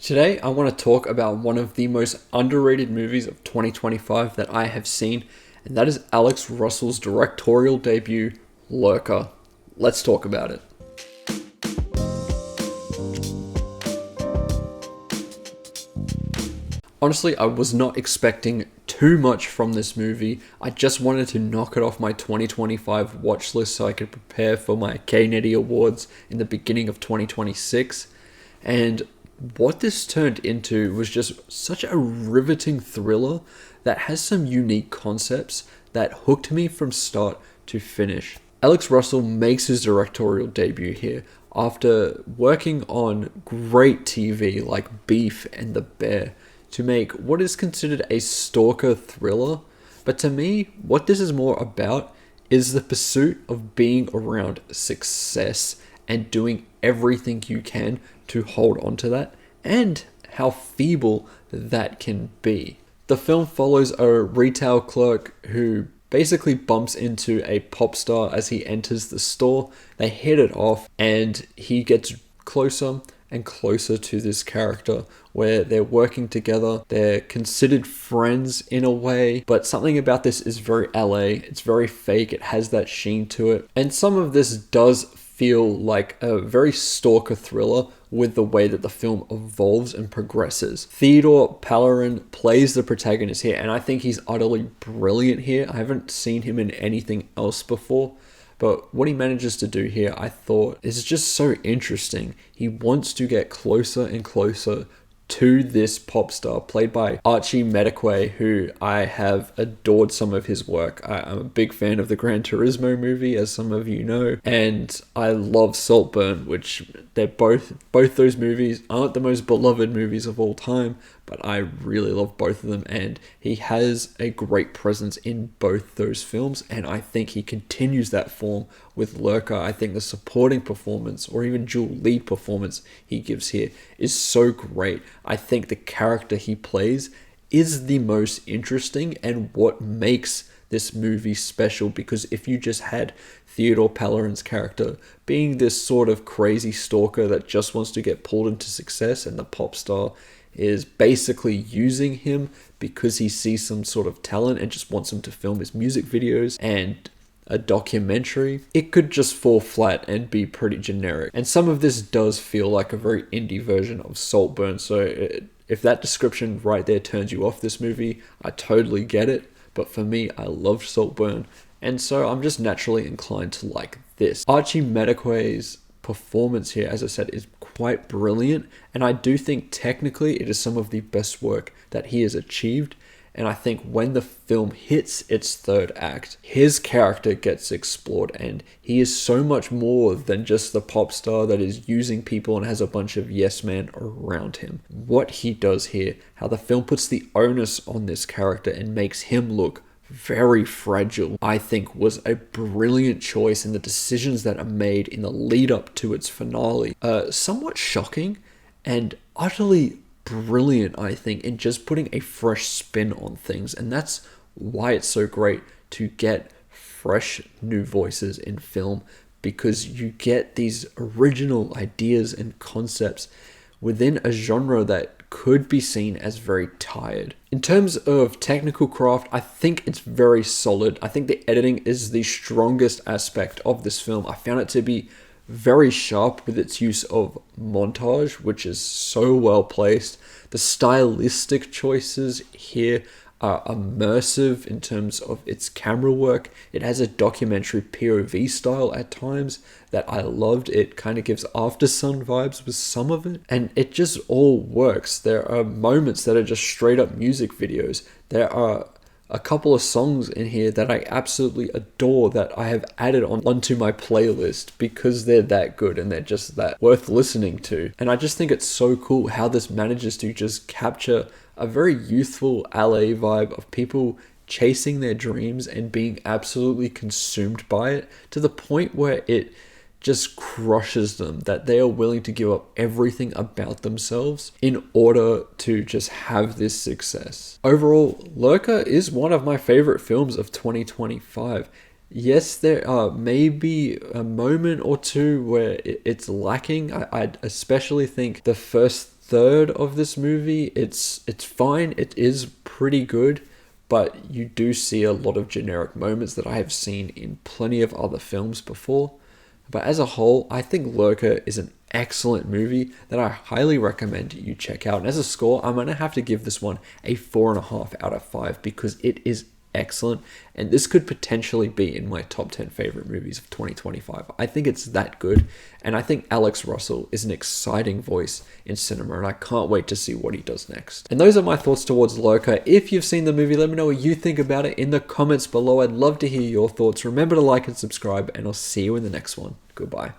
Today, I want to talk about one of the most underrated movies of 2025 that I have seen, and that is Alex Russell's directorial debut, Lurker. Let's talk about it. Honestly, I was not expecting too much from this movie. I just wanted to knock it off my 2025 watch list so I could prepare for my Kennedy Awards in the beginning of 2026. And what this turned into was just such a riveting thriller that has some unique concepts that hooked me from start to finish. Alex Russell makes his directorial debut here after working on great TV like Beef and The Bear to make what is considered a stalker thriller. But to me, what this is more about is the pursuit of being around success and doing everything you can to hold on to that, and how feeble that can be. The film follows a retail clerk who basically bumps into a pop star as he enters the store. They hit it off, and he gets closer and closer to this character where they're working together. They're considered friends in a way, but something about this is very LA. It's very fake. It has that sheen to it. And some of this does feel like a very stalker thriller with the way that the film evolves and progresses. Theodore Pallerin plays the protagonist here, and I think he's utterly brilliant here. I haven't seen him in anything else before, but what he manages to do here, I thought, is just so interesting. He wants to get closer and closer to this pop star played by Archie Medekwe, who I have adored some of his work. I'm a big fan of the Gran Turismo movie, as some of you know, and I love Saltburn, which they're both those movies aren't the most beloved movies of all time, but I really love both of them, and he has a great presence in both those films, and I think he continues that form with Lurker. I think the supporting performance, or even dual lead performance he gives here, is so great. I think the character he plays is the most interesting and what makes this movie special, because if you just had Theodore Pallerin's character being this sort of crazy stalker that just wants to get pulled into success, and the pop star is basically using him because he sees some sort of talent and just wants him to film his music videos and a documentary, it could just fall flat and be pretty generic. And some of this does feel like a very indie version of Saltburn, so if that description right there turns you off this movie, I totally get it. But for me, I loved Saltburn, and so I'm just naturally inclined to like this. Archie Medekwe's performance here, as I said, is quite brilliant, and I do think technically it is some of the best work that he has achieved. And I think when the film hits its third act, his character gets explored, and he is so much more than just the pop star that is using people and has a bunch of yes men around him. What he does here, how the film puts the onus on this character and makes him look very fragile, I think was a brilliant choice, and the decisions that are made in the lead up to its finale are somewhat shocking and utterly brilliant, I think, in just putting a fresh spin on things. And that's why it's so great to get fresh new voices in film, because you get these original ideas and concepts within a genre that could be seen as very tired. In terms of technical craft, I think it's very solid. I think the editing is the strongest aspect of this film. I found it to be very sharp with its use of montage, which is so well placed. The stylistic choices here are immersive in terms of its camera work. It has a documentary POV style at times that I loved. It kind of gives After Sun vibes with some of it, and it just all works. There are moments that are just straight up music videos. There are a couple of songs in here that I absolutely adore that I have added onto my playlist because they're that good and they're just that worth listening to. And I just think it's so cool how this manages to just capture a very youthful LA vibe of people chasing their dreams and being absolutely consumed by it, to the point where it just crushes them, that they are willing to give up everything about themselves in order to just have this success. Overall, Lurker is one of my favorite films of 2025. Yes, there are maybe a moment or two where it's lacking. I especially think the first third of this movie, it's fine. It is pretty good, but you do see a lot of generic moments that I have seen in plenty of other films before. But as a whole, I think Lurker is an excellent movie that I highly recommend you check out. And as a score, I'm going to have to give this one a 4.5 out of 5 because it is excellent, and this could potentially be in my top 10 favorite movies of 2025. I think it's that good, and I think Alex Russell is an exciting voice in cinema, and I can't wait to see what he does next. And those are my thoughts towards Lurker. If you've seen the movie, let me know what you think about it in the comments below. I'd love to hear your thoughts. Remember to like and subscribe, and I'll see you in the next one. Goodbye.